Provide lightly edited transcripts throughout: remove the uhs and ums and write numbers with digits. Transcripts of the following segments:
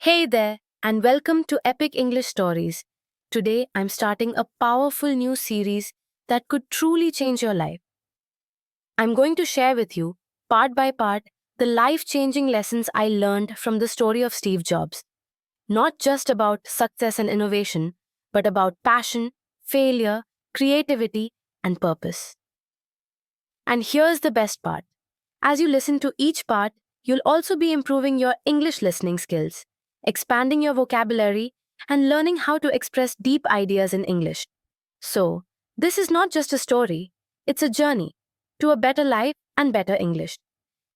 Hey there, and welcome to Epic English Stories. Today, I'm starting a powerful new series that could truly change your life. I'm going to share with you, part by part, the life changing lessons I learned from the story of Steve Jobs. Not just about success and innovation, but about passion, failure, creativity, and purpose. And here's the best part. As you listen to each part, you'll also be improving your English listening skills, expanding your vocabulary, and learning how to express deep ideas in English. So, this is not just a story, it's a journey to a better life and better English.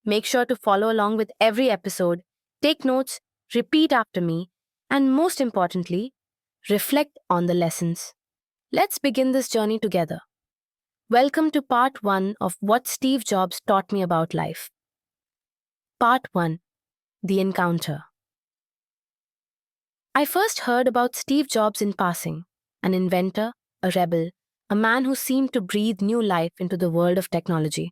Make sure to follow along with every episode, take notes, repeat after me, and most importantly, reflect on the lessons. Let's begin this journey together. Welcome to part 1 of What Steve Jobs Taught Me About Life. Part 1: The Encounter. I first heard about Steve Jobs in passing, an inventor, a rebel, a man who seemed to breathe new life into the world of technology.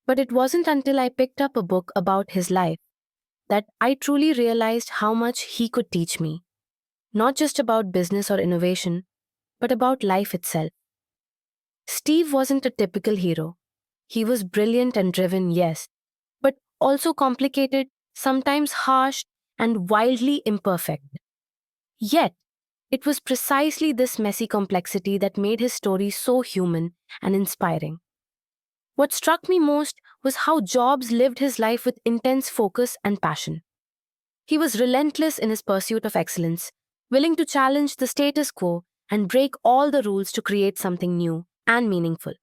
But it wasn't until I picked up a book about his life that I truly realized how much he could teach me, not just about business or innovation, but about life itself. Steve wasn't a typical hero. He was brilliant and driven, yes, but also complicated, sometimes harsh, and wildly imperfect. Yet, it was precisely this messy complexity that made his story so human and inspiring. What struck me most was how Jobs lived his life with intense focus and passion. He was relentless in his pursuit of excellence, willing to challenge the status quo and break all the rules to create something new and meaningful.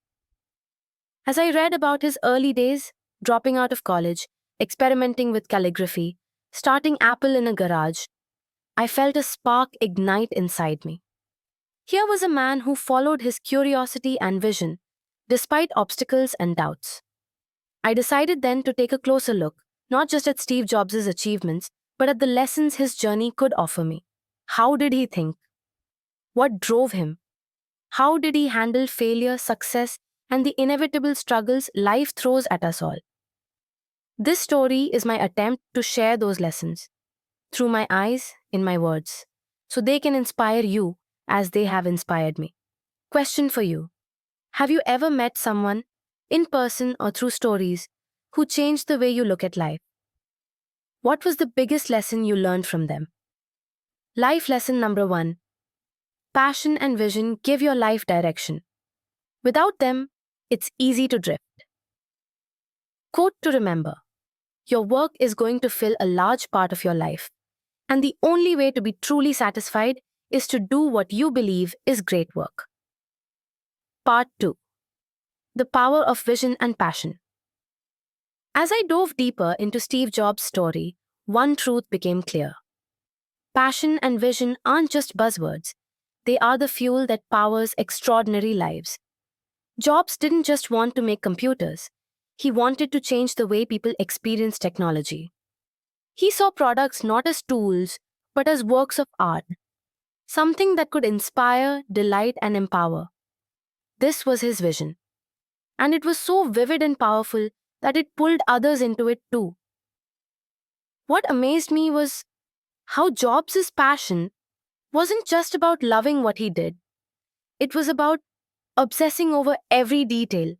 As I read about his early days, dropping out of college, experimenting with calligraphy, starting Apple in a garage, I felt a spark ignite inside me. Here was a man who followed his curiosity and vision, despite obstacles and doubts. I decided then to take a closer look, not just at Steve Jobs' achievements, but at the lessons his journey could offer me. How did he think? What drove him? How did he handle failure, success, and the inevitable struggles life throws at us all? This story is my attempt to share those lessons through my eyes, in my words, so they can inspire you as they have inspired me. Question for you: have you ever met someone, in person or through stories, who changed the way you look at life? What was the biggest lesson you learned from them? Life lesson number 1: passion and vision give your life direction. Without them, it's easy to drift. Quote to remember: your work is going to fill a large part of your life, and the only way to be truly satisfied is to do what you believe is great work. Part 2: the power of vision and passion. As I dove deeper into Steve Jobs' story, one truth became clear. Passion and vision aren't just buzzwords, they are the fuel that powers extraordinary lives. Jobs didn't just want to make computers, he wanted to change the way people experience technology. He saw products not as tools, but as works of art, something that could inspire, delight, and empower. This was his vision. And it was so vivid and powerful that it pulled others into it too. What amazed me was how Jobs' passion wasn't just about loving what he did. It was about obsessing over every detail,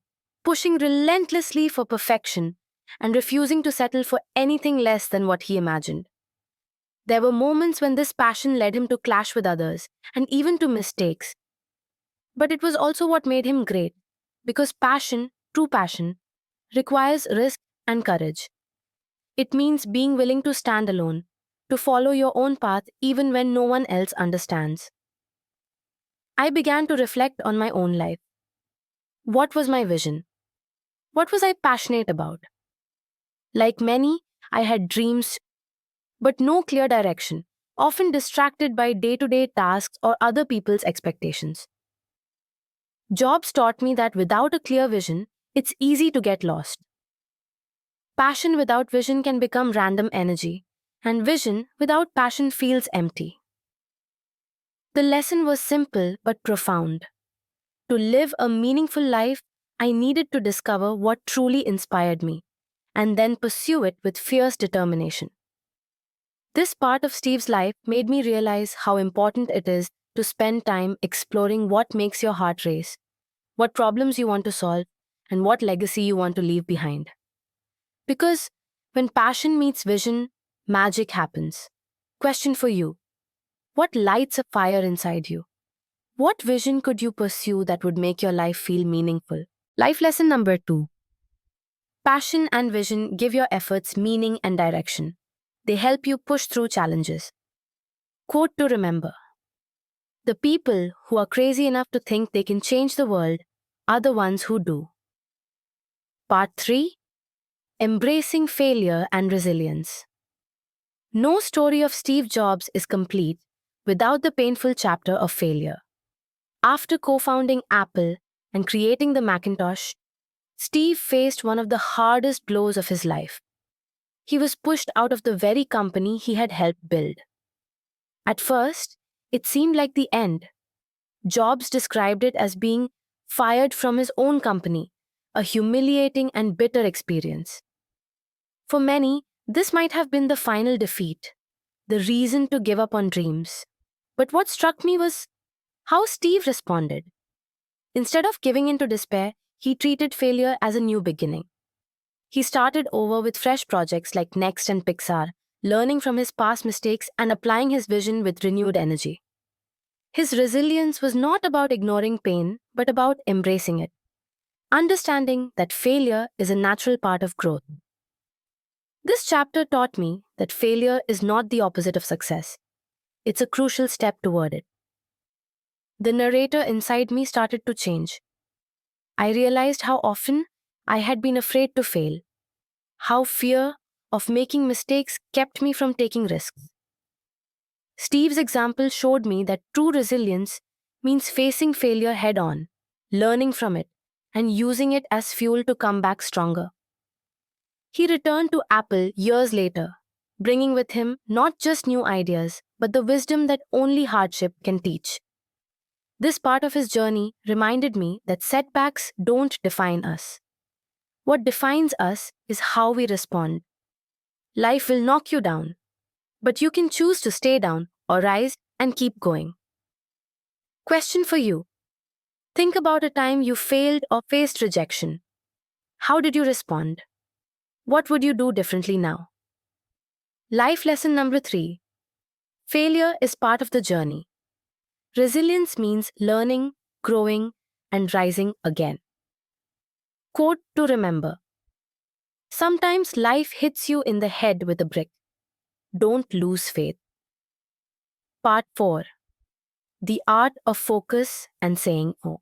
pushing relentlessly for perfection, and refusing to settle for anything less than what he imagined. There were moments when this passion led him to clash with others, and even to mistakes. But it was also what made him great, because passion, true passion, requires risk and courage. It means being willing to stand alone, to follow your own path even when no one else understands. I began to reflect on my own life. What was my vision? What was I passionate about? Like many, I had dreams, but no clear direction, often distracted by day-to-day tasks or other people's expectations. Jobs taught me that without a clear vision, it's easy to get lost. Passion without vision can become random energy, and vision without passion feels empty. The lesson was simple but profound. To live a meaningful life, I needed to discover what truly inspired me, and then pursue it with fierce determination. This part of Steve's life made me realize how important it is to spend time exploring what makes your heart race, what problems you want to solve, and what legacy you want to leave behind. Because when passion meets vision, magic happens. Question for you: what lights a fire inside you? What vision could you pursue that would make your life feel meaningful? Life lesson number 2: passion and vision give your efforts meaning and direction. They help you push through challenges. Quote to remember: the people who are crazy enough to think they can change the world are the ones who do. Part 3: embracing failure and resilience. No story of Steve Jobs is complete without the painful chapter of failure. After co-founding Apple and creating the Macintosh, Steve faced one of the hardest blows of his life. He was pushed out of the very company he had helped build. At first, it seemed like the end. Jobs described it as being fired from his own company, a humiliating and bitter experience. For many, this might have been the final defeat, the reason to give up on dreams. But what struck me was how Steve responded. Instead of giving in to despair, he treated failure as a new beginning. He started over with fresh projects like Next and Pixar, learning from his past mistakes and applying his vision with renewed energy. His resilience was not about ignoring pain, but about embracing it, understanding that failure is a natural part of growth. This chapter taught me that failure is not the opposite of success. It's a crucial step toward it. The narrator inside me started to change. I realized how often I had been afraid to fail, how fear of making mistakes kept me from taking risks. Steve's example showed me that true resilience means facing failure head-on, learning from it, and using it as fuel to come back stronger. He returned to Apple years later, bringing with him not just new ideas, but the wisdom that only hardship can teach. This part of his journey reminded me that setbacks don't define us. What defines us is how we respond. Life will knock you down, but you can choose to stay down or rise and keep going. Question for you: think about a time you failed or faced rejection. How did you respond? What would you do differently now? Life lesson number 3: failure is part of the journey. Resilience means learning, growing, and rising again. Quote to remember: sometimes life hits you in the head with a brick. Don't lose faith. Part 4: the art of focus and saying no.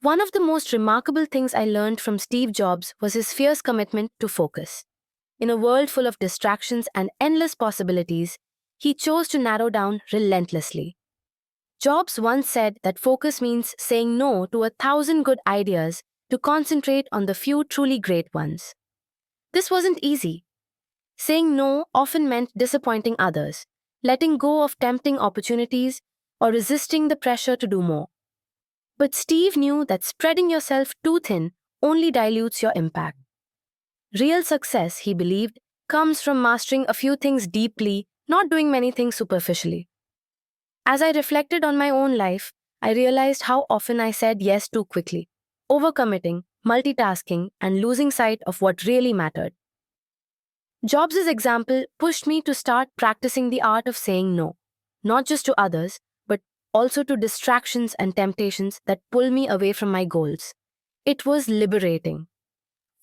One of the most remarkable things I learned from Steve Jobs was his fierce commitment to focus. In a world full of distractions and endless possibilities, he chose to narrow down relentlessly. Jobs once said that focus means saying no to 1,000 good ideas to concentrate on the few truly great ones. This wasn't easy. Saying no often meant disappointing others, letting go of tempting opportunities, or resisting the pressure to do more. But Steve knew that spreading yourself too thin only dilutes your impact. Real success, he believed, comes from mastering a few things deeply, not doing many things superficially. As I reflected on my own life, I realized how often I said yes too quickly, overcommitting, multitasking, and losing sight of what really mattered. Jobs' example pushed me to start practicing the art of saying no, not just to others, but also to distractions and temptations that pull me away from my goals. It was liberating.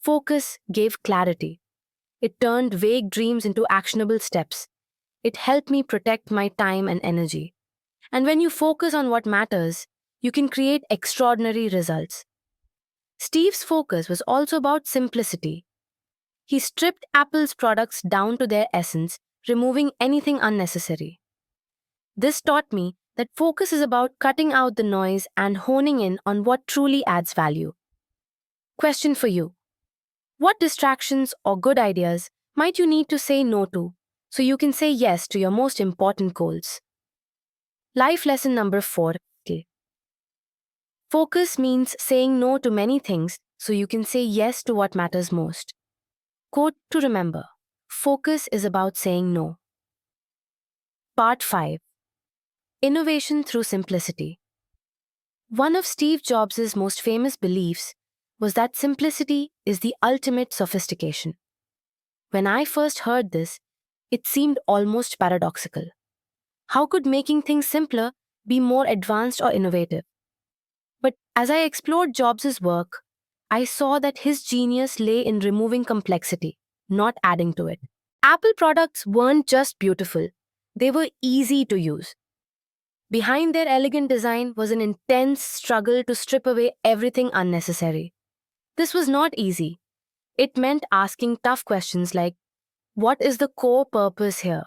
Focus gave clarity. It turned vague dreams into actionable steps. It helped me protect my time and energy. And when you focus on what matters, you can create extraordinary results. Steve's focus was also about simplicity. He stripped Apple's products down to their essence, removing anything unnecessary. This taught me that focus is about cutting out the noise and honing in on what truly adds value. Question for you: what distractions or good ideas might you need to say no to so you can say yes to your most important goals? Life lesson number 4: focus means saying no to many things so you can say yes to what matters most. Quote to remember: focus is about saying no. Part 5. Innovation through simplicity. One of Steve Jobs' most famous beliefs was that simplicity is the ultimate sophistication. When I first heard this, it seemed almost paradoxical. How could making things simpler be more advanced or innovative? But as I explored Jobs' work, I saw that his genius lay in removing complexity, not adding to it. Apple products weren't just beautiful, they were easy to use. Behind their elegant design was an intense struggle to strip away everything unnecessary. This was not easy. It meant asking tough questions like, what is the core purpose here?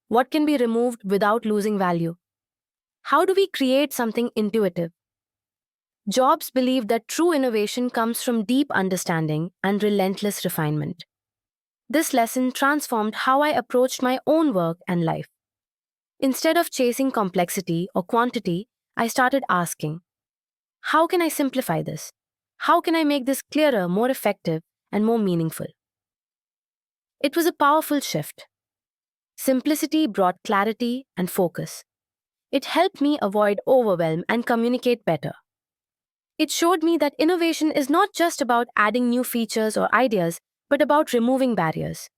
What can be removed without losing value? How do we create something intuitive? Jobs believed that true innovation comes from deep understanding and relentless refinement. This lesson transformed how I approached my own work and life. Instead of chasing complexity or quantity, I started asking, how can I simplify this? How can I make this clearer, more effective, and more meaningful? It was a powerful shift. Simplicity brought clarity and focus. It helped me avoid overwhelm and communicate better. It showed me that innovation is not just about adding new features or ideas, but about removing barriers.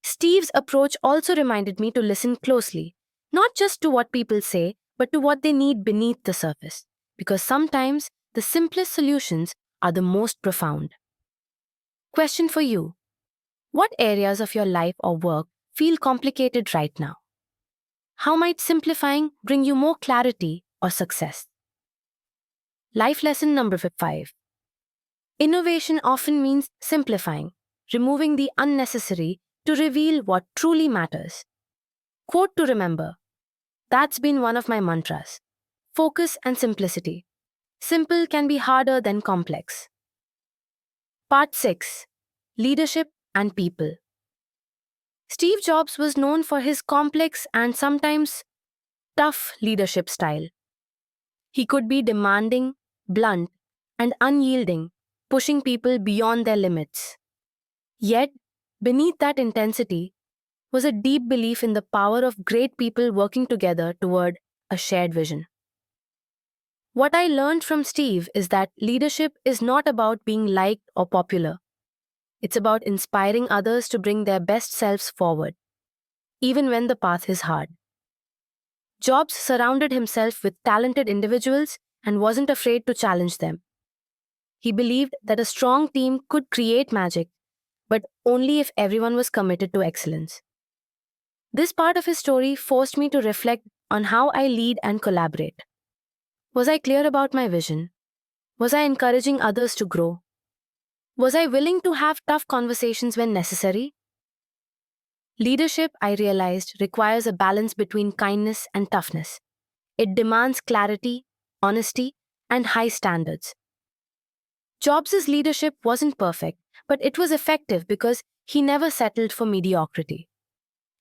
Steve's approach also reminded me to listen closely, not just to what people say, but to what they need beneath the surface, because sometimes the simplest solutions are the most profound. Question for you. What areas of your life or work feel complicated right now? How might simplifying bring you more clarity or success? Life lesson number 5. Innovation often means simplifying, removing the unnecessary to reveal what truly matters. Quote to remember. That's been one of my mantras. Focus and simplicity. Simple can be harder than complex. Part 6. Leadership and people. Steve Jobs was known for his complex and sometimes tough leadership style. He could be demanding, blunt, and unyielding, pushing people beyond their limits. Yet, beneath that intensity was a deep belief in the power of great people working together toward a shared vision. What I learned from Steve is that leadership is not about being liked or popular. It's about inspiring others to bring their best selves forward, even when the path is hard. Jobs surrounded himself with talented individuals and wasn't afraid to challenge them. He believed that a strong team could create magic, but only if everyone was committed to excellence. This part of his story forced me to reflect on how I lead and collaborate. Was I clear about my vision? Was I encouraging others to grow? Was I willing to have tough conversations when necessary? Leadership, I realized, requires a balance between kindness and toughness. It demands clarity, honesty, and high standards. Jobs' leadership wasn't perfect, but it was effective because he never settled for mediocrity.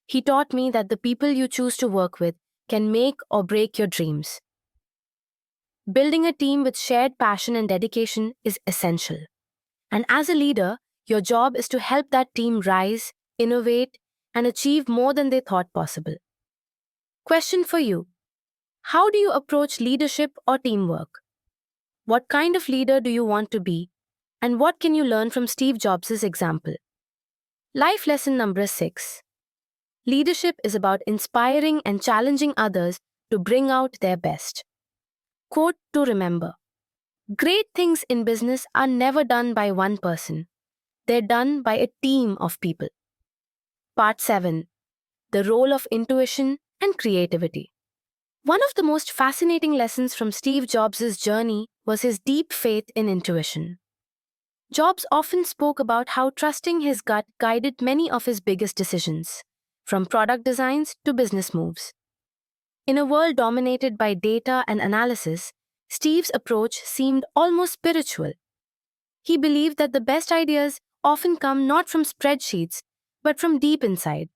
He taught me that the people you choose to work with can make or break your dreams. Building a team with shared passion and dedication is essential. And as a leader, your job is to help that team rise, innovate, and achieve more than they thought possible. Question for you. How do you approach leadership or teamwork? What kind of leader do you want to be? And what can you learn from Steve Jobs' example? Life lesson number 6. Leadership is about inspiring and challenging others to bring out their best. Quote to remember. Great things in business are never done by one person. They're done by a team of people. Part 7. The role of intuition and creativity. One of the most fascinating lessons from Steve Jobs' journey was his deep faith in intuition. Jobs often spoke about how trusting his gut guided many of his biggest decisions, from product designs to business moves. In a world dominated by data and analysis, Steve's approach seemed almost spiritual. He believed that the best ideas often come not from spreadsheets, but from deep inside,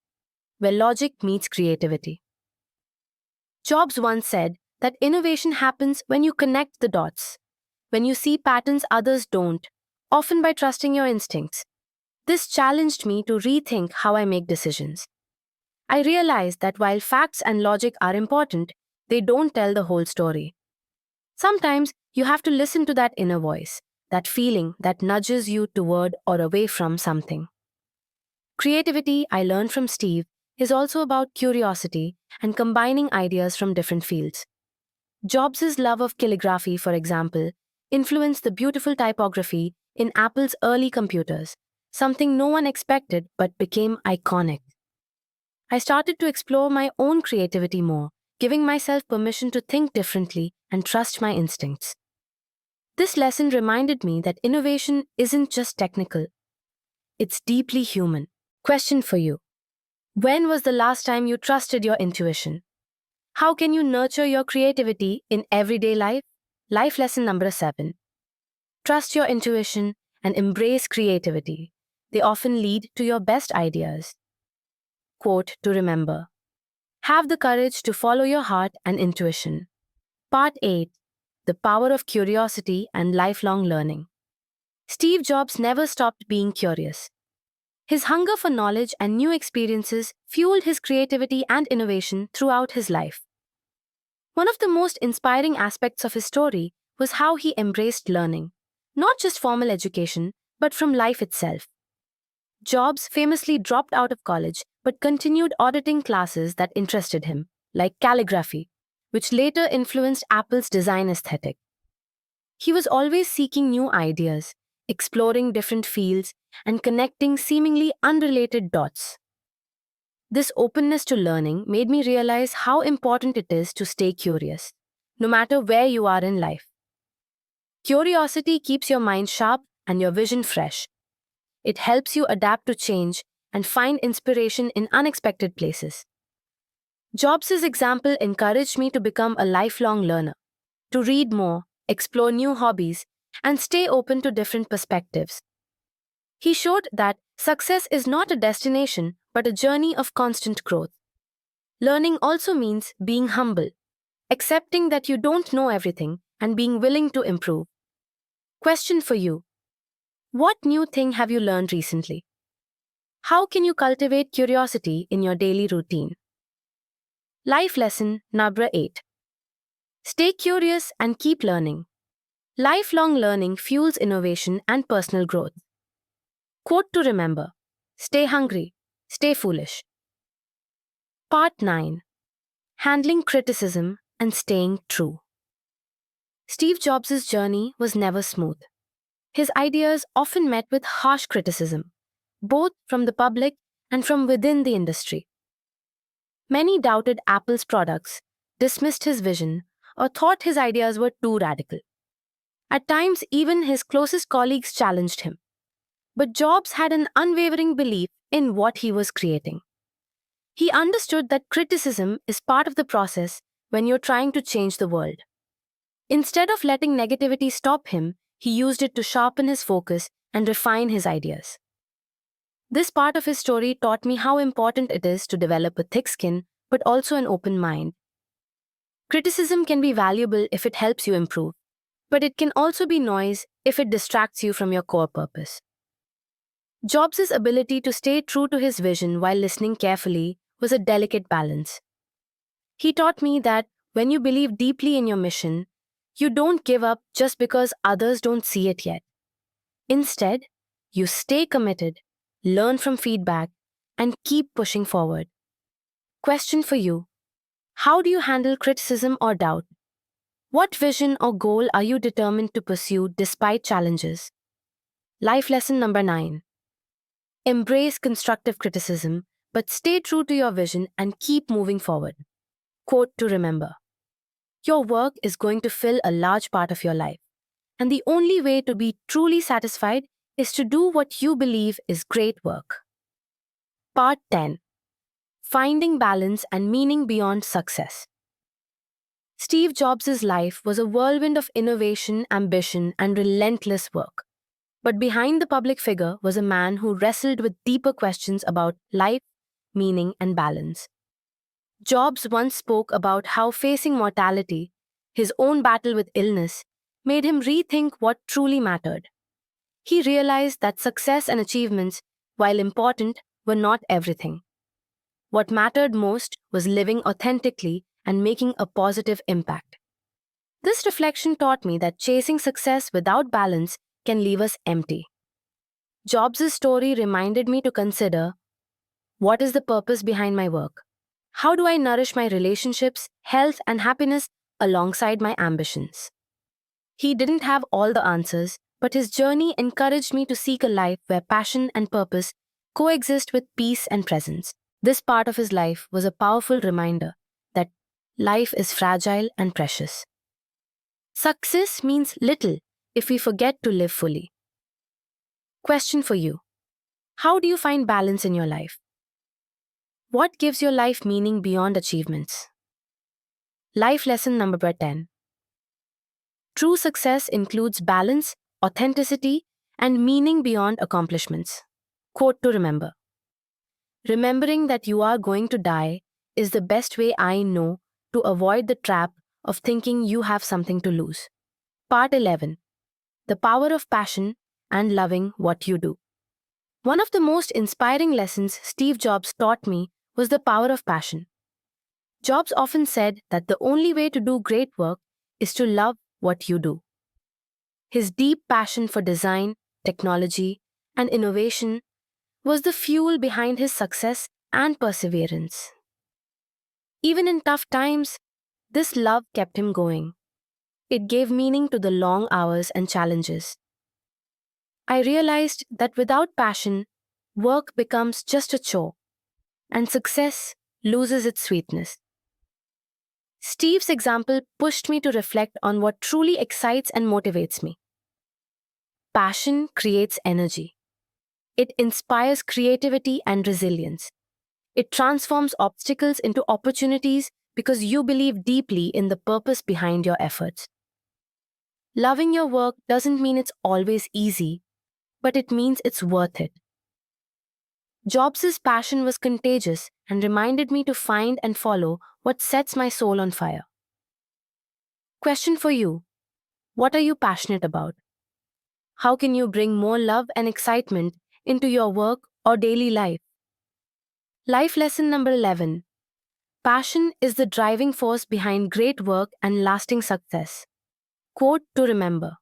where logic meets creativity. Jobs once said that innovation happens when you connect the dots, when you see patterns others don't, often by trusting your instincts. This challenged me to rethink how I make decisions. I realized that while facts and logic are important, they don't tell the whole story. Sometimes you have to listen to that inner voice, that feeling that nudges you toward or away from something. Creativity, I learned from Steve, is also about curiosity and combining ideas from different fields. Jobs' love of calligraphy, for example, influenced the beautiful typography in Apple's early computers, something no one expected but became iconic. I started to explore my own creativity more, giving myself permission to think differently and trust my instincts. This lesson reminded me that innovation isn't just technical, it's deeply human. Question for you. When was the last time you trusted your intuition? How can you nurture your creativity in everyday life? Life lesson number 7. Trust your intuition and embrace creativity. They often lead to your best ideas. Quote to remember. Have the courage to follow your heart and intuition. Part 8. The power of curiosity and lifelong learning. Steve Jobs never stopped being curious. His hunger for knowledge and new experiences fueled his creativity and innovation throughout his life. One of the most inspiring aspects of his story was how he embraced learning, not just formal education, but from life itself. Jobs famously dropped out of college but continued auditing classes that interested him, like calligraphy, which later influenced Apple's design aesthetic. He was always seeking new ideas, exploring different fields, and connecting seemingly unrelated dots. This openness to learning made me realize how important it is to stay curious, no matter where you are in life. Curiosity keeps your mind sharp and your vision fresh. It helps you adapt to change and find inspiration in unexpected places. Jobs' example encouraged me to become a lifelong learner, to read more, explore new hobbies, and stay open to different perspectives. He showed that success is not a destination but a journey of constant growth. Learning also means being humble, accepting that you don't know everything and being willing to improve. Question for you. What new thing have you learned recently? How can you cultivate curiosity in your daily routine? Life lesson number 8. Stay curious and keep learning. Lifelong learning fuels innovation and personal growth. Quote to remember. Stay hungry, stay foolish. Part 9. Handling criticism and staying true. Steve Jobs' journey was never smooth. His ideas often met with harsh criticism, both from the public and from within the industry. Many doubted Apple's products, dismissed his vision, or thought his ideas were too radical. At times, even his closest colleagues challenged him. But Jobs had an unwavering belief in what he was creating. He understood that criticism is part of the process when you're trying to change the world. Instead of letting negativity stop him, he used it to sharpen his focus and refine his ideas. This part of his story taught me how important it is to develop a thick skin, but also an open mind. Criticism can be valuable if it helps you improve, but it can also be noise if it distracts you from your core purpose. Jobs' ability to stay true to his vision while listening carefully was a delicate balance. He taught me that when you believe deeply in your mission, you don't give up just because others don't see it yet. Instead, you stay committed, learn from feedback, and keep pushing forward. Question for you. How do you handle criticism or doubt? What vision or goal are you determined to pursue despite challenges? Life lesson number 9. Embrace constructive criticism, but stay true to your vision and keep moving forward. Quote to remember. Your work is going to fill a large part of your life, and the only way to be truly satisfied is to do what you believe is great work. Part 10. Finding balance and meaning beyond success. Steve Jobs' life was a whirlwind of innovation, ambition, and relentless work. But behind the public figure was a man who wrestled with deeper questions about life, meaning, and balance. Jobs once spoke about how facing mortality, his own battle with illness, made him rethink what truly mattered. He realized that success and achievements, while important, were not everything. What mattered most was living authentically and making a positive impact. This reflection taught me that chasing success without balance can leave us empty. Jobs' story reminded me to consider, what is the purpose behind my work? How do I nourish my relationships, health, and happiness alongside my ambitions? He didn't have all the answers, but his journey encouraged me to seek a life where passion and purpose coexist with peace and presence. This part of his life was a powerful reminder that life is fragile and precious. Success means little if we forget to live fully. Question for you: how do you find balance in your life? What gives your life meaning beyond achievements? Life lesson number 10. True success includes balance, authenticity, and meaning beyond accomplishments. Quote to remember: remembering that you are going to die is the best way I know to avoid the trap of thinking you have something to lose. Part 11. The power of passion and loving what you do. One of the most inspiring lessons Steve Jobs taught me was the power of passion. Jobs often said that the only way to do great work is to love what you do. His deep passion for design, technology, and innovation was the fuel behind his success and perseverance. Even in tough times, this love kept him going. It gave meaning to the long hours and challenges. I realized that without passion, work becomes just a chore, and success loses its sweetness. Steve's example pushed me to reflect on what truly excites and motivates me. Passion creates energy. It inspires creativity and resilience. It transforms obstacles into opportunities because you believe deeply in the purpose behind your efforts. Loving your work doesn't mean it's always easy, but it means it's worth it. Jobs' passion was contagious and reminded me to find and follow what sets my soul on fire. Question for you: what are you passionate about? How can you bring more love and excitement into your work or daily life? Life lesson number 11. Passion is the driving force behind great work and lasting success. Quote to remember: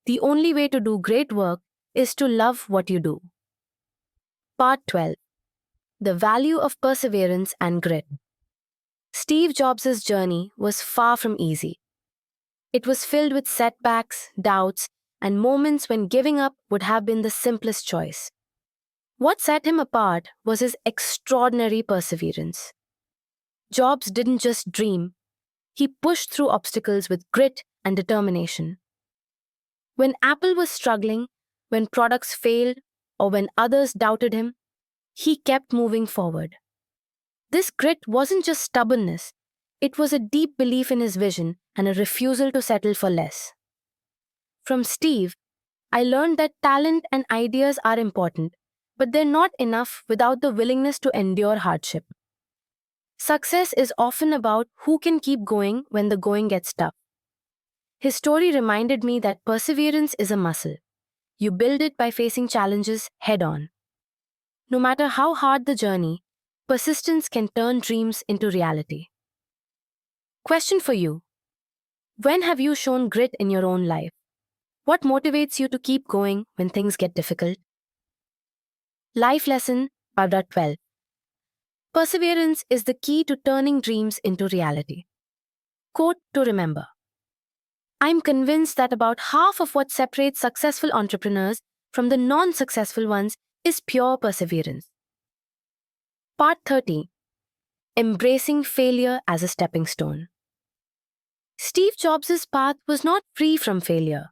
the only way to do great work is to love what you do. Part 12. The value of perseverance and grit. Steve Jobs' journey was far from easy. It was filled with setbacks, doubts, and moments when giving up would have been the simplest choice. What set him apart was his extraordinary perseverance. Jobs didn't just dream, he pushed through obstacles with grit and determination. When Apple was struggling, when products failed, or when others doubted him, he kept moving forward. This grit wasn't just stubbornness, it was a deep belief in his vision and a refusal to settle for less. From Steve, I learned that talent and ideas are important, but they're not enough without the willingness to endure hardship. Success is often about who can keep going when the going gets tough. His story reminded me that perseverance is a muscle. You build it by facing challenges head-on. No matter how hard the journey, persistence can turn dreams into reality. Question for you: when have you shown grit in your own life? What motivates you to keep going when things get difficult? Life lesson, Paragraph 12. Perseverance is the key to turning dreams into reality. Quote to remember: I'm convinced that about half of what separates successful entrepreneurs from the non-successful ones is pure perseverance. Part 30. Embracing failure as a stepping stone. Steve Jobs' path was not free from failure.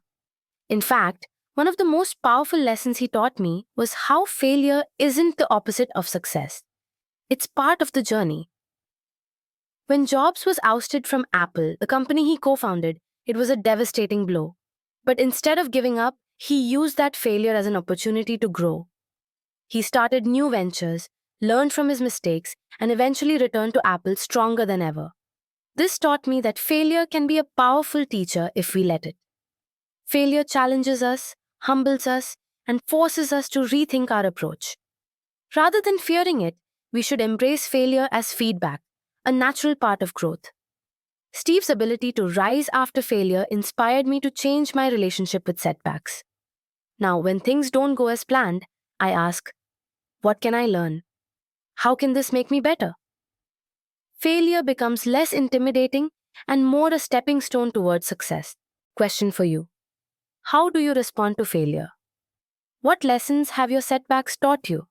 In fact, one of the most powerful lessons he taught me was how failure isn't the opposite of success. It's part of the journey. When Jobs was ousted from Apple, the company he co-founded, it was a devastating blow. But instead of giving up, he used that failure as an opportunity to grow. He started new ventures, learned from his mistakes, and eventually returned to Apple stronger than ever. This taught me that failure can be a powerful teacher if we let it. Failure challenges us, humbles us, and forces us to rethink our approach. Rather than fearing it, We should embrace failure as feedback, a natural part of growth. Steve's ability to rise after failure inspired me to change my relationship with setbacks. Now, when things don't go as planned, I ask, what can I learn? How can this make me better? Failure becomes less intimidating and more a stepping stone towards success. Question for you: how do you respond to failure? What lessons have your setbacks taught you?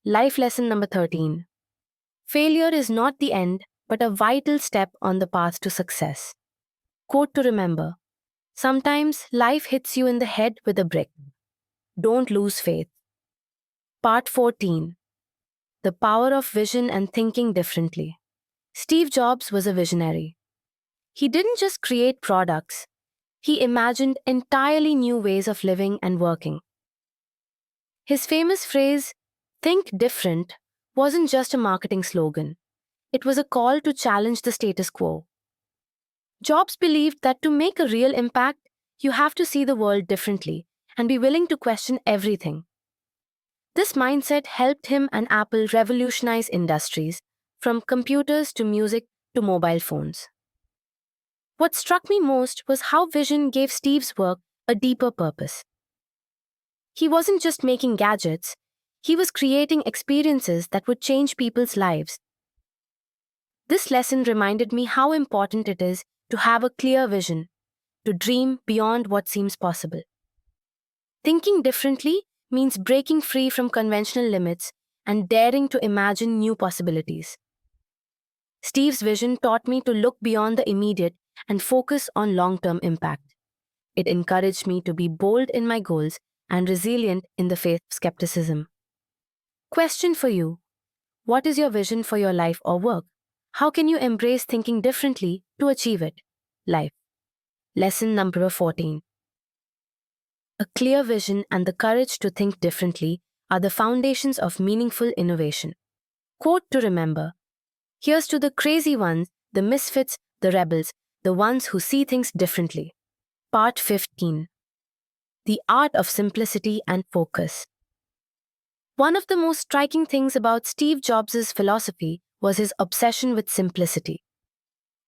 Life lesson number 13. Failure is not the end, but a vital step on the path to success. Quote to remember: sometimes life hits you in the head with a brick. Don't lose faith. Part 14. The power of vision and thinking differently. Steve Jobs was a visionary. He didn't just create products, he imagined entirely new ways of living and working. His famous phrase, "think different," wasn't just a marketing slogan. It was a call to challenge the status quo. Jobs believed that to make a real impact, you have to see the world differently and be willing to question everything. This mindset helped him and Apple revolutionize industries, from computers to music to mobile phones. What struck me most was how vision gave Steve's work a deeper purpose. He wasn't just making gadgets, he was creating experiences that would change people's lives. This lesson reminded me how important it is to have a clear vision, to dream beyond what seems possible. Thinking differently means breaking free from conventional limits and daring to imagine new possibilities. Steve's vision taught me to look beyond the immediate and focus on long-term impact. It encouraged me to be bold in my goals and resilient in the face of skepticism. Question for you: what is your vision for your life or work? How can you embrace thinking differently to achieve it? Life. Lesson number 14. A clear vision and the courage to think differently are the foundations of meaningful innovation. Quote to remember: here's to the crazy ones, the misfits, the rebels, the ones who see things differently. Part 15. The art of simplicity and focus. One of the most striking things about Steve Jobs' philosophy was his obsession with simplicity.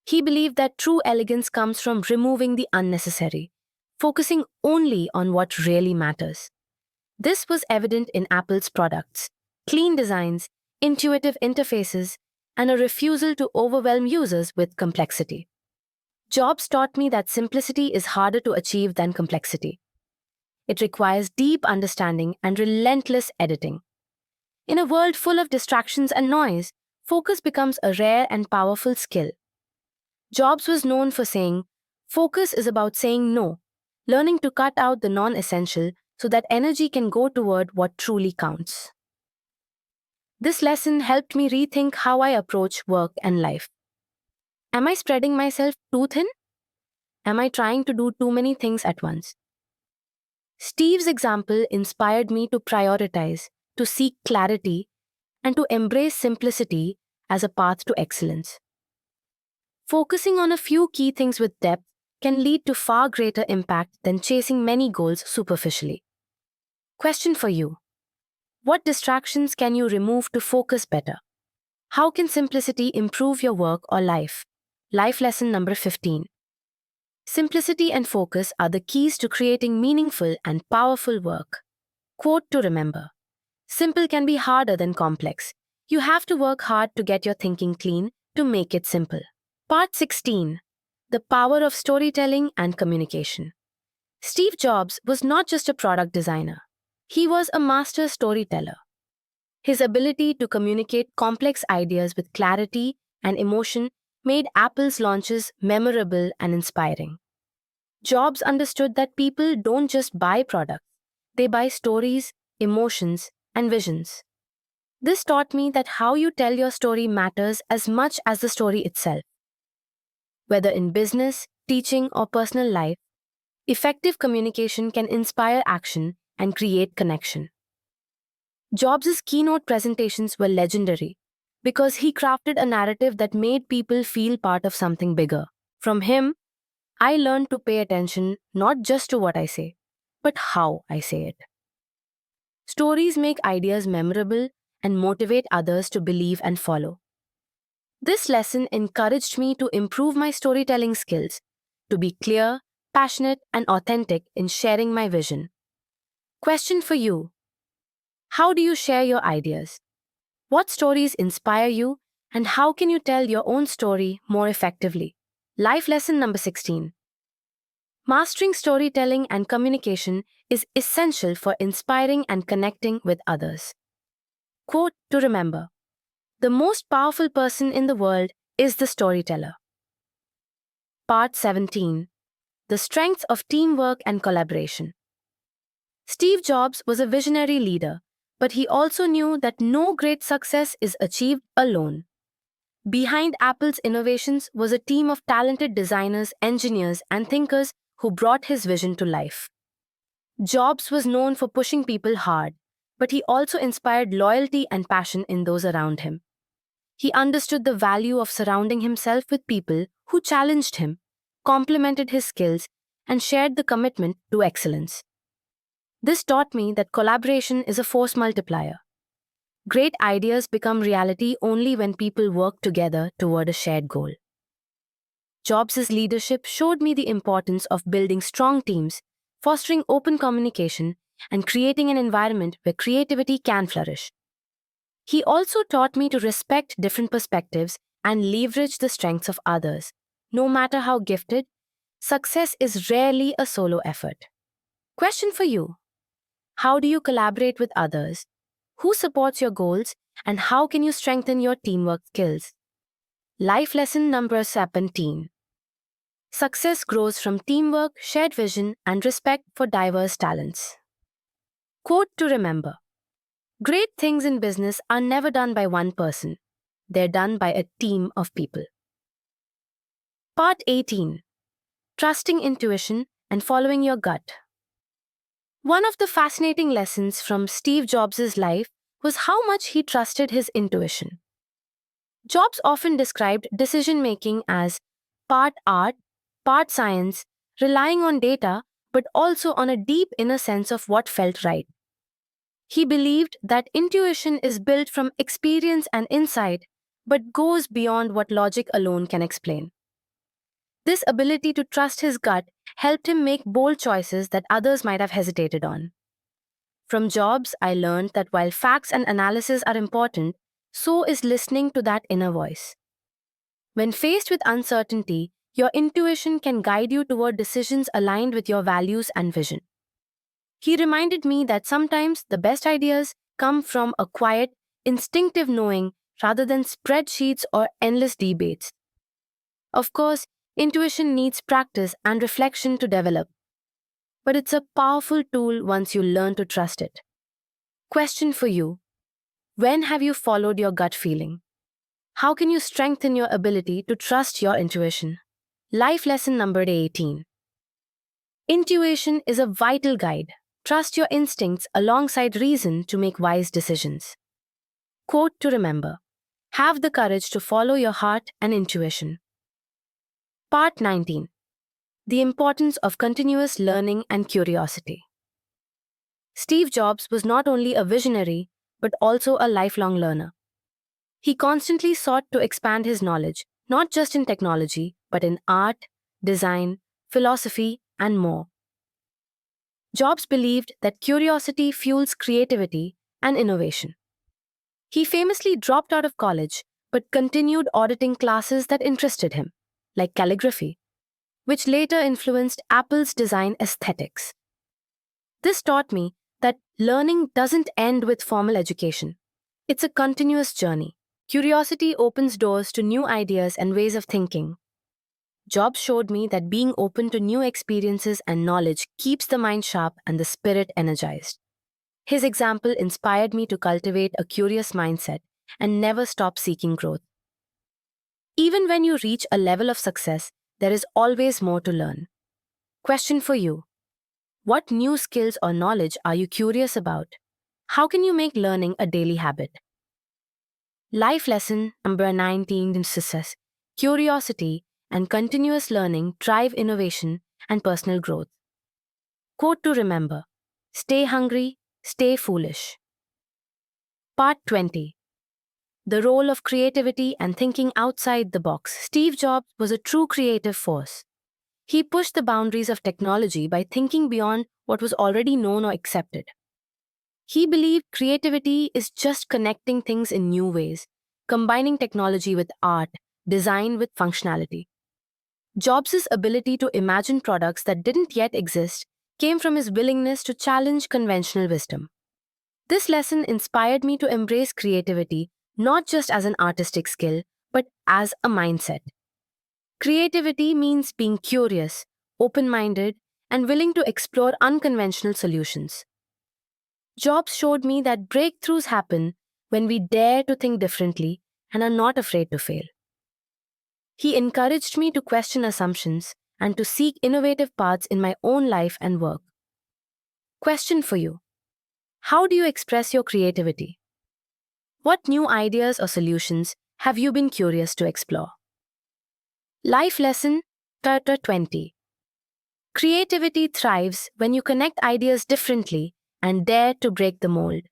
He believed that true elegance comes from removing the unnecessary, focusing only on what really matters. This was evident in Apple's products: clean designs, intuitive interfaces, and a refusal to overwhelm users with complexity. Jobs taught me that simplicity is harder to achieve than complexity. It requires deep understanding and relentless editing. In a world full of distractions and noise, focus becomes a rare and powerful skill. Jobs was known for saying, "Focus is about saying no," learning to cut out the non-essential so that energy can go toward what truly counts. This lesson helped me rethink how I approach work and life. Am I spreading myself too thin? Am I trying to do too many things at once? Steve's example inspired me to prioritize, to seek clarity, and to embrace simplicity as a path to excellence. Focusing on a few key things with depth can lead to far greater impact than chasing many goals superficially. Question for you: what distractions can you remove to focus better? How can simplicity improve your work or life? Life lesson number 15. Simplicity and focus are the keys to creating meaningful and powerful work. Quote to remember: simple can be harder than complex. You have to work hard to get your thinking clean to make it simple. Part 16. The power of storytelling and communication. Steve Jobs was not just a product designer. He was a master storyteller. His ability to communicate complex ideas with clarity and emotion made Apple's launches memorable and inspiring. Jobs understood that people don't just buy products, they buy stories, emotions, and visions. This taught me that how you tell your story matters as much as the story itself. Whether in business, teaching, or personal life, effective communication can inspire action and create connection. Jobs' keynote presentations were legendary because he crafted a narrative that made people feel part of something bigger. From him, I learned to pay attention not just to what I say, but how I say it. Stories make ideas memorable, and motivate others to believe and follow. This lesson encouraged me to improve my storytelling skills, to be clear, passionate, and authentic in sharing my vision. Question for you: how do you share your ideas? What stories inspire you, and how can you tell your own story more effectively? Life lesson number 16. Mastering storytelling and communication is essential for inspiring and connecting with others. Quote to remember: the most powerful person in the world is the storyteller. Part 17. The strengths of teamwork and collaboration. Steve Jobs was a visionary leader, but he also knew that no great success is achieved alone. Behind Apple's innovations was a team of talented designers, engineers, and thinkers who brought his vision to life. Jobs was known for pushing people hard, but he also inspired loyalty and passion in those around him. He understood the value of surrounding himself with people who challenged him, complemented his skills, and shared the commitment to excellence. This taught me that collaboration is a force multiplier. Great ideas become reality only when people work together toward a shared goal. Jobs' leadership showed me the importance of building strong teams, fostering open communication, and creating an environment where creativity can flourish. He also taught me to respect different perspectives and leverage the strengths of others. No matter how gifted, success is rarely a solo effort. Question for you: how do you collaborate with others? Who supports your goals? And how can you strengthen your teamwork skills? Life lesson number 17. Success grows from teamwork, shared vision, and respect for diverse talents. Quote to remember: great things in business are never done by one person. They're done by a team of people. Part 18. Trusting intuition and following your gut. One of the fascinating lessons from Steve Jobs' life was how much he trusted his intuition. Jobs often described decision-making as part art, part science, relying on data, but also on a deep inner sense of what felt right. He believed that intuition is built from experience and insight, but goes beyond what logic alone can explain. This ability to trust his gut helped him make bold choices that others might have hesitated on. From Jobs, I learned that while facts and analysis are important, so is listening to that inner voice. When faced with uncertainty, your intuition can guide you toward decisions aligned with your values and vision. He reminded me that sometimes the best ideas come from a quiet, instinctive knowing rather than spreadsheets or endless debates. Of course, intuition needs practice and reflection to develop, but it's a powerful tool once you learn to trust it. Question for you: when have you followed your gut feeling? How can you strengthen your ability to trust your intuition? Life lesson number 18. Intuition is a vital guide. Trust your instincts alongside reason to make wise decisions. Quote to remember: have the courage to follow your heart and intuition. Part 19. The importance of continuous learning and curiosity. Steve Jobs was not only a visionary, but also a lifelong learner. He constantly sought to expand his knowledge, not just in technology, but in art, design, philosophy, and more. Jobs believed that curiosity fuels creativity and innovation. He famously dropped out of college, but continued auditing classes that interested him, like calligraphy, which later influenced Apple's design aesthetics. This taught me that learning doesn't end with formal education. It's a continuous journey. Curiosity opens doors to new ideas and ways of thinking. Jobs showed me that being open to new experiences and knowledge keeps the mind sharp and the spirit energized. His example inspired me to cultivate a curious mindset and never stop seeking growth. Even when you reach a level of success, there is always more to learn. Question for you: what new skills or knowledge are you curious about? How can you make learning a daily habit? Life lesson number 19 says curiosity and continuous learning drive innovation and personal growth. Quote to remember: stay hungry, stay foolish. Part 20. The role of creativity and thinking outside the box. Steve Jobs was a true creative force. He pushed the boundaries of technology by thinking beyond what was already known or accepted. He believed creativity is just connecting things in new ways, combining technology with art, design with functionality. Jobs' ability to imagine products that didn't yet exist came from his willingness to challenge conventional wisdom. This lesson inspired me to embrace creativity not just as an artistic skill, but as a mindset. Creativity means being curious, open minded, and willing to explore unconventional solutions. Jobs showed me that breakthroughs happen when we dare to think differently and are not afraid to fail. He encouraged me to question assumptions and to seek innovative paths in my own life and work. Question for you: how do you express your creativity? What new ideas or solutions have you been curious to explore? Life lesson 20. Creativity thrives when you connect ideas differently and dare to break the mold.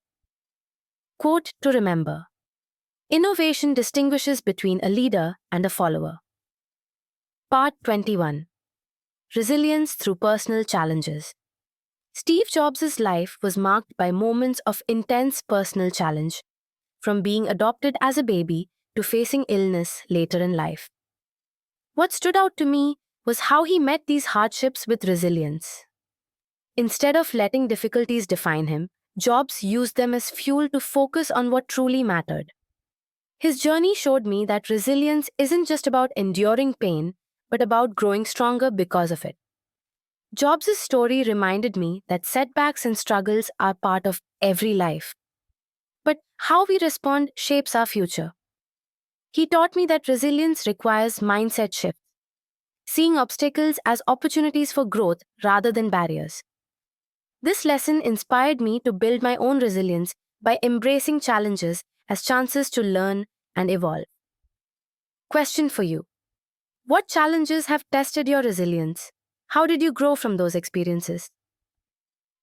Quote to remember: innovation distinguishes between a leader and a follower. Part 21. Resilience through personal challenges. Steve Jobs' life was marked by moments of intense personal challenge, from being adopted as a baby to facing illness later in life. What stood out to me was how he met these hardships with resilience. Instead of letting difficulties define him, Jobs used them as fuel to focus on what truly mattered. His journey showed me that resilience isn't just about enduring pain, but about growing stronger because of it. Jobs' story reminded me that setbacks and struggles are part of every life. But how we respond shapes our future. He taught me that resilience requires mindset shifts, seeing obstacles as opportunities for growth rather than barriers. This lesson inspired me to build my own resilience by embracing challenges as chances to learn and evolve. Question for you: what challenges have tested your resilience? How did you grow from those experiences?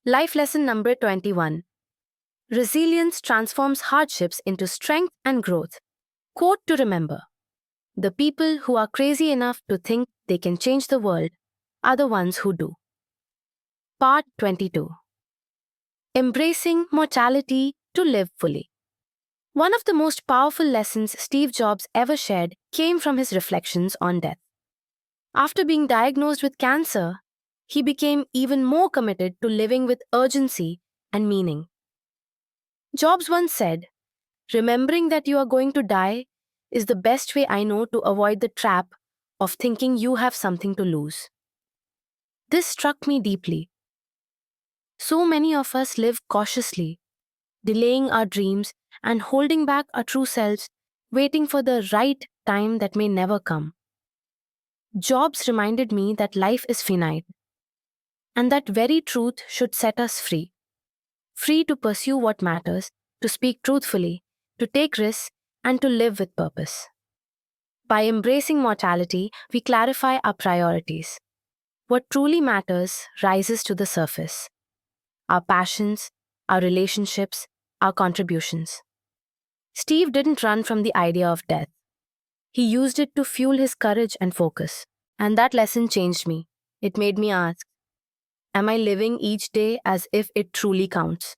Life lesson number 21. Resilience transforms hardships into strength and growth. Quote to remember: the people who are crazy enough to think they can change the world are the ones who do. Part 22. Embracing mortality to live fully. One of the most powerful lessons Steve Jobs ever shared came from his reflections on death. After being diagnosed with cancer, he became even more committed to living with urgency and meaning. Jobs once said, "Remembering that you are going to die is the best way I know to avoid the trap of thinking you have something to lose." This struck me deeply. So many of us live cautiously, delaying our dreams and holding back our true selves, waiting for the right time that may never come. Jobs reminded me that life is finite, and that very truth should set us free. Free to pursue what matters, to speak truthfully, to take risks, and to live with purpose. By embracing mortality, we clarify our priorities. What truly matters rises to the surface: our passions, our relationships, our contributions. Steve didn't run from the idea of death. He used it to fuel his courage and focus. And that lesson changed me. It made me ask, am I living each day as if it truly counts?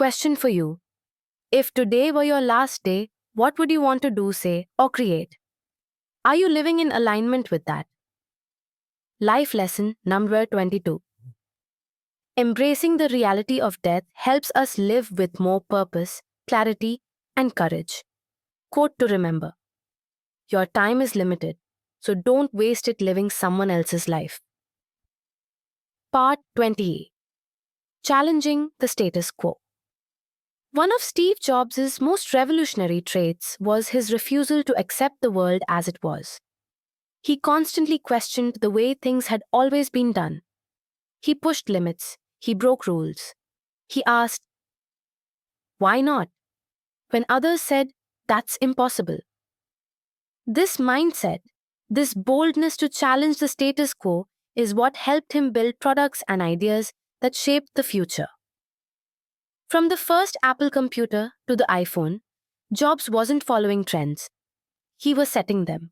Question for you: if today were your last day, what would you want to do, say, or create? Are you living in alignment with that? Life lesson number 22. Embracing the reality of death helps us live with more purpose, clarity, and courage. Quote to remember: your time is limited, so don't waste it living someone else's life. Part 28. Challenging the status quo. One of Steve Jobs' most revolutionary traits was his refusal to accept the world as it was. He constantly questioned the way things had always been done. He pushed limits. He broke rules. He asked, "Why not?" when others said, "That's impossible." This mindset, this boldness to challenge the status quo, is what helped him build products and ideas that shaped the future. From the first Apple computer to the iPhone, Jobs wasn't following trends. He was setting them.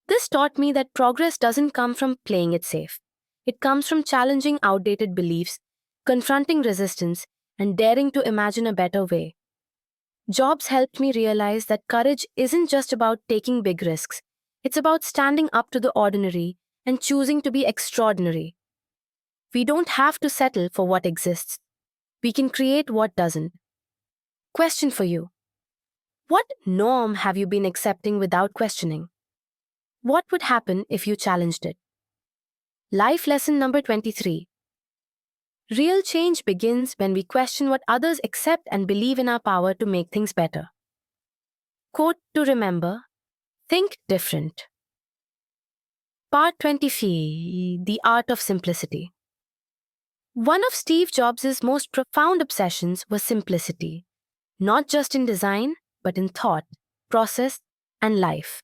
This taught me that progress doesn't come from playing it safe. It comes from challenging outdated beliefs, confronting resistance, and daring to imagine a better way. Jobs helped me realize that courage isn't just about taking big risks. It's about standing up to the ordinary and choosing to be extraordinary. We don't have to settle for what exists. We can create what doesn't. Question for you. What norm have you been accepting without questioning? What would happen if you challenged it? Life lesson number 23. Real change begins when we question what others accept and believe in our power to make things better. Quote to remember: think different. Part 23. The Art of Simplicity. One of Steve Jobs' most profound obsessions was simplicity, not just in design, but in thought, process, and life.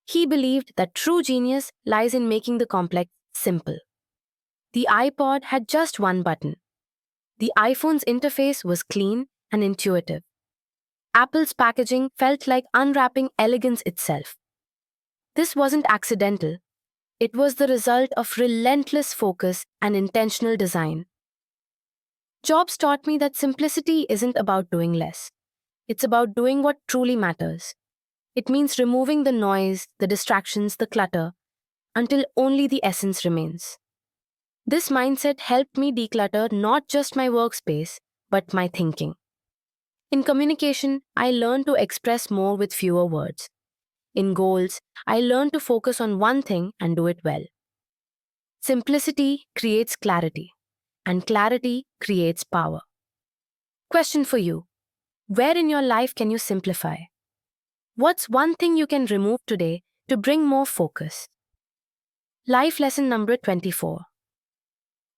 He believed that true genius lies in making the complex simple. The iPod had just one button. The iPhone's interface was clean and intuitive. Apple's packaging felt like unwrapping elegance itself. This wasn't accidental. It was the result of relentless focus and intentional design. Jobs taught me that simplicity isn't about doing less. It's about doing what truly matters. It means removing the noise, the distractions, the clutter, until only the essence remains. This mindset helped me declutter not just my workspace, but my thinking. In communication, I learned to express more with fewer words. In goals, I learned to focus on one thing and do it well. Simplicity creates clarity, and clarity creates power. Question for you. Where in your life can you simplify? What's one thing you can remove today to bring more focus? Life lesson number 24.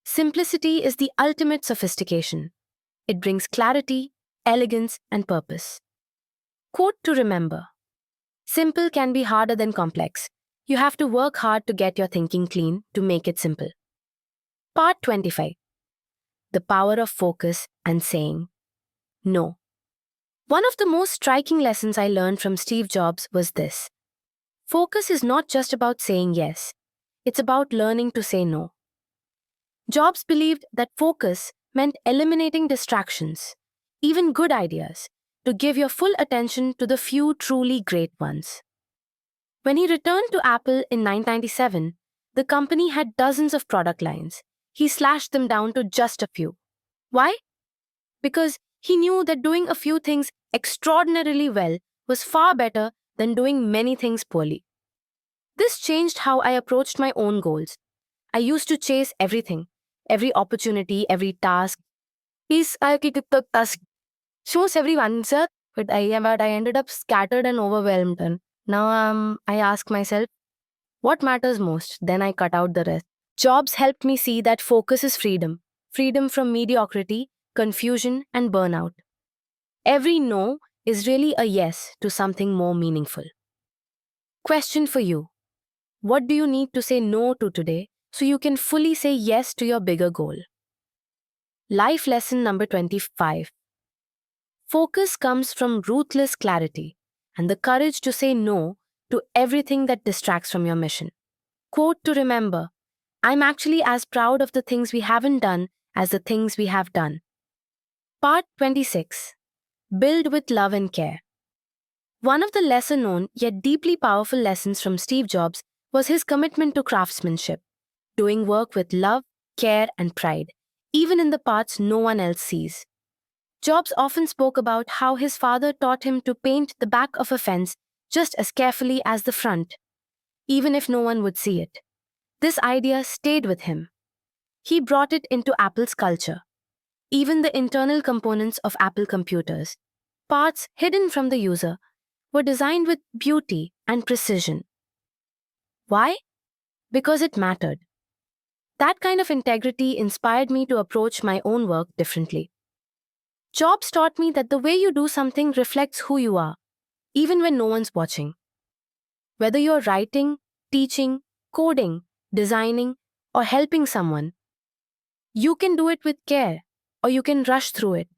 Simplicity is the ultimate sophistication. It brings clarity, elegance, and purpose. Quote to remember: simple can be harder than complex. You have to work hard to get your thinking clean to make it simple. Part 25. The Power of Focus and Saying No. One of the most striking lessons I learned from Steve Jobs was this: focus is not just about saying yes, it's about learning to say no. Jobs believed that focus meant eliminating distractions, even good ideas, to give your full attention to the few truly great ones. When he returned to Apple in 1997, the company had dozens of product lines. He slashed them down to just a few. Why? Because he knew that doing a few things extraordinarily well was far better than doing many things poorly. This changed how I approached my own goals. I used to chase everything, every opportunity, every task. I task shows every answer, but I ended up scattered and overwhelmed. And now I ask myself, what matters most? Then I cut out the rest. Jobs helped me see that focus is freedom. Freedom from mediocrity, confusion, and burnout. Every no is really a yes to something more meaningful. Question for you. What do you need to say no to today so you can fully say yes to your bigger goal? Life lesson number 25. Focus comes from ruthless clarity and the courage to say no to everything that distracts from your mission. Quote to remember: I'm actually as proud of the things we haven't done as the things we have done. Part 26. Build with love and care. One of the lesser known yet deeply powerful lessons from Steve Jobs was his commitment to craftsmanship, doing work with love, care, and pride, even in the parts no one else sees. Jobs often spoke about how his father taught him to paint the back of a fence just as carefully as the front, even if no one would see it. This idea stayed with him. He brought it into Apple's culture. Even the internal components of Apple computers, parts hidden from the user, were designed with beauty and precision. Why? Because it mattered. That kind of integrity inspired me to approach my own work differently. Jobs taught me that the way you do something reflects who you are, even when no one's watching. Whether you're writing, teaching, coding, designing, or helping someone, you can do it with care, or you can rush through it.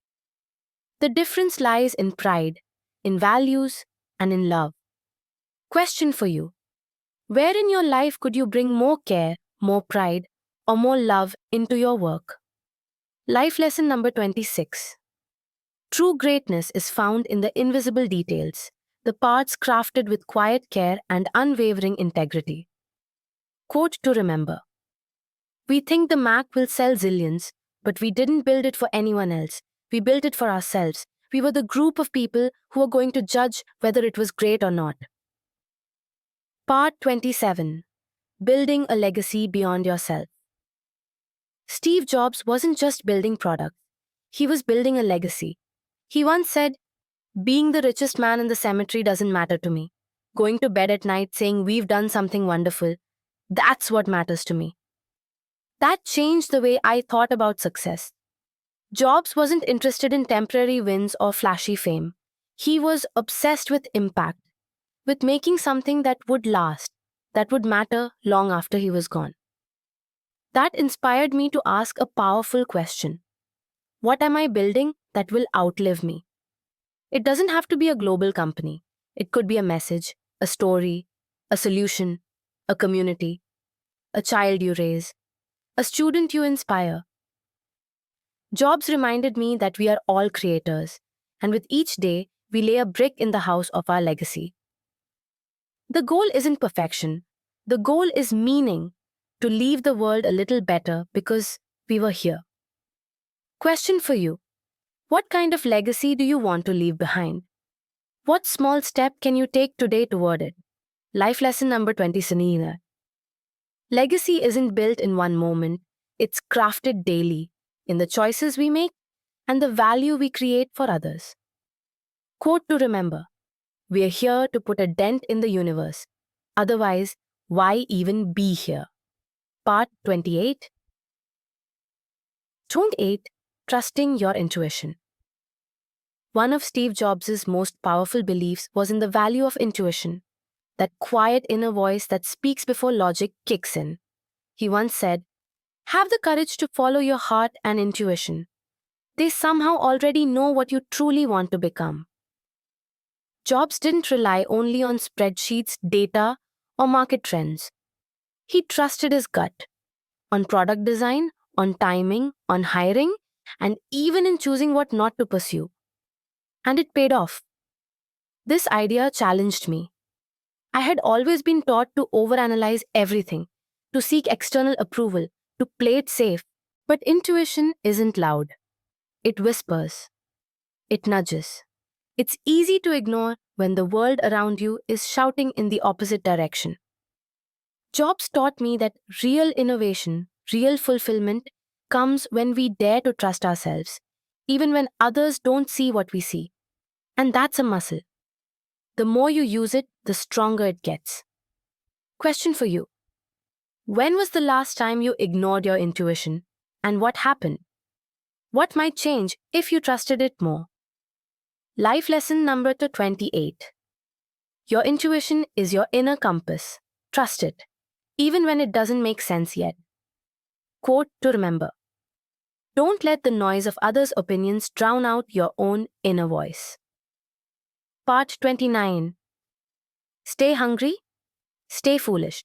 The difference lies in pride, in values, and in love. Question for you. Where in your life could you bring more care, more pride, or more love into your work? Life lesson number 26. True greatness is found in the invisible details, the parts crafted with quiet care and unwavering integrity. Quote to remember. We think the Mac will sell zillions, but we didn't build it for anyone else. We built it for ourselves. We were the group of people who were going to judge whether it was great or not. Part 27. Building a legacy beyond yourself. Steve Jobs wasn't just building products. He was building a legacy. He once said, "Being the richest man in the cemetery doesn't matter to me. Going to bed at night saying we've done something wonderful, that's what matters to me." That changed the way I thought about success. Jobs wasn't interested in temporary wins or flashy fame. He was obsessed with impact, with making something that would last, that would matter long after he was gone. That inspired me to ask a powerful question. What am I building that will outlive me? It doesn't have to be a global company. It could be a message, a story, a solution, a community, a child you raise, a student you inspire. Jobs reminded me that we are all creators, and with each day, we lay a brick in the house of our legacy. The goal isn't perfection. The goal is meaning, to leave the world a little better because we were here. Question for you. What kind of legacy do you want to leave behind? What small step can you take today toward it? Life lesson number 20. Sunila. Legacy isn't built in one moment. It's crafted daily, in the choices we make and the value we create for others. Quote to remember. We are here to put a dent in the universe. Otherwise, why even be here? Part 28. 28. Trusting your intuition. One of Steve Jobs' most powerful beliefs was in the value of intuition, that quiet inner voice that speaks before logic kicks in. He once said, "Have the courage to follow your heart and intuition. They somehow already know what you truly want to become." Jobs didn't rely only on spreadsheets, data, or market trends. He trusted his gut, on product design, on timing, on hiring, and even in choosing what not to pursue. And it paid off. This idea challenged me. I had always been taught to overanalyze everything, to seek external approval, to play it safe. But intuition isn't loud. It whispers. It nudges. It's easy to ignore when the world around you is shouting in the opposite direction. Jobs taught me that real innovation, real fulfillment, comes when we dare to trust ourselves, even when others don't see what we see. And that's a muscle. The more you use it, the stronger it gets. Question for you. When was the last time you ignored your intuition, and what happened? What might change if you trusted it more? Life lesson number 28. Your intuition is your inner compass. Trust it, even when it doesn't make sense yet. Quote to remember. Don't let the noise of others' opinions drown out your own inner voice. Part 29. Stay hungry, stay foolish.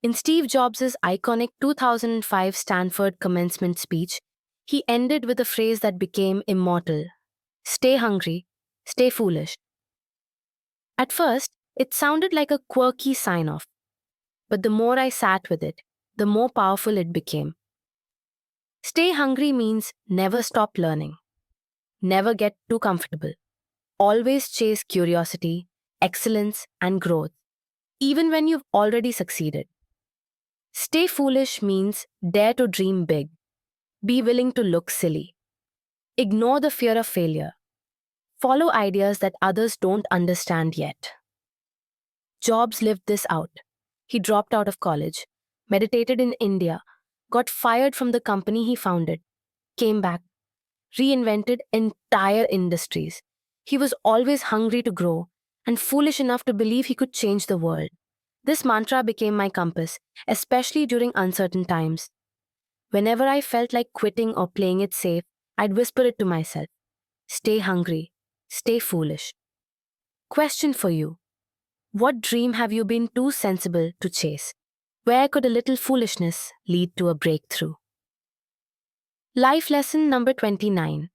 In Steve Jobs' iconic 2005 Stanford commencement speech, he ended with a phrase that became immortal. Stay hungry, stay foolish. At first, it sounded like a quirky sign-off, but the more I sat with it, the more powerful it became. Stay hungry means never stop learning. Never get too comfortable. Always chase curiosity, excellence, and growth, even when you've already succeeded. Stay foolish means dare to dream big. Be willing to look silly. Ignore the fear of failure. Follow ideas that others don't understand yet. Jobs lived this out. He dropped out of college, meditated in India, got fired from the company he founded, came back, reinvented entire industries. He was always hungry to grow and foolish enough to believe he could change the world. This mantra became my compass, especially during uncertain times. Whenever I felt like quitting or playing it safe, I'd whisper it to myself. Stay hungry. Stay foolish. Question for you. What dream have you been too sensible to chase? Where could a little foolishness lead to a breakthrough? Life lesson number 29.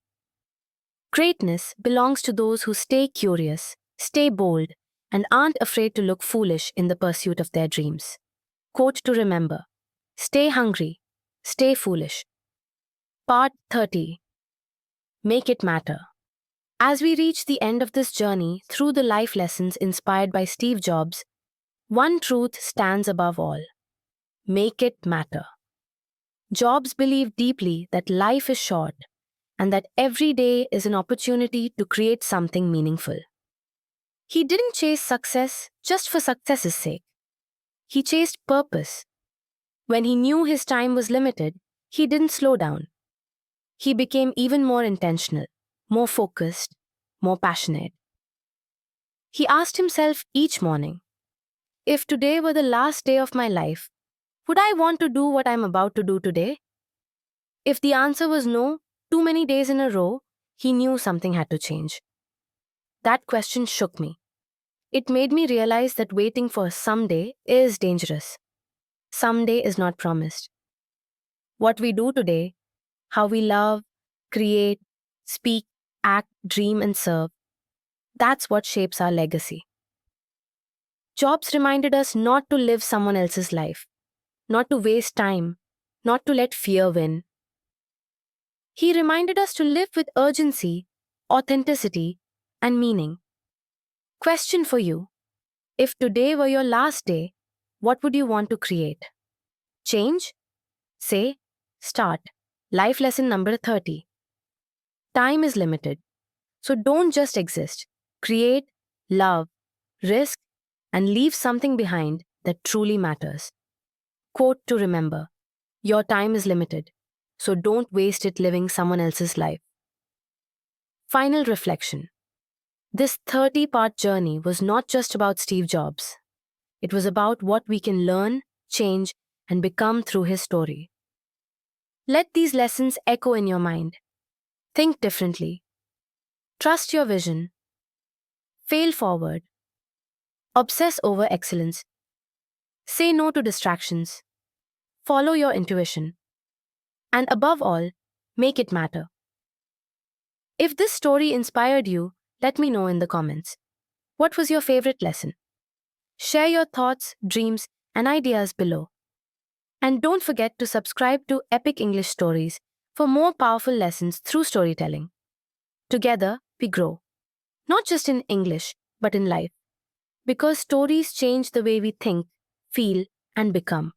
Greatness belongs to those who stay curious, stay bold, and aren't afraid to look foolish in the pursuit of their dreams. Quote to remember. Stay hungry. Stay foolish. Part 30. Make it matter. As we reach the end of this journey through the life lessons inspired by Steve Jobs, one truth stands above all. Make it matter. Jobs believed deeply that life is short and that every day is an opportunity to create something meaningful. He didn't chase success just for success's sake. He chased purpose. When he knew his time was limited, he didn't slow down. He became even more intentional, more focused, more passionate. He asked himself each morning, if today were the last day of my life, would I want to do what I'm about to do today? If the answer was no, too many days in a row, he knew something had to change. That question shook me. It made me realize that waiting for someday is dangerous. Someday is not promised. What we do today, how we love, create, speak, act, dream, and serve, that's what shapes our legacy. Jobs reminded us not to live someone else's life, not to waste time, not to let fear win. He reminded us to live with urgency, authenticity, and meaning. Question for you. If today were your last day, what would you want to create? Change? Say, start. Life lesson number 30. Time is limited, so don't just exist. Create, love, risk, and leave something behind that truly matters. Quote to remember. Your time is limited, so don't waste it living someone else's life. Final reflection. This 30-part journey was not just about Steve Jobs. It was about what we can learn, change, and become through his story. Let these lessons echo in your mind. Think differently. Trust your vision. Fail forward. Obsess over excellence. Say no to distractions. Follow your intuition. And above all, make it matter. If this story inspired you, let me know in the comments. What was your favorite lesson? Share your thoughts, dreams, and ideas below. And don't forget to subscribe to Epic English Stories for more powerful lessons through storytelling. Together, we grow. Not just in English, but in life. Because stories change the way we think, feel, and become.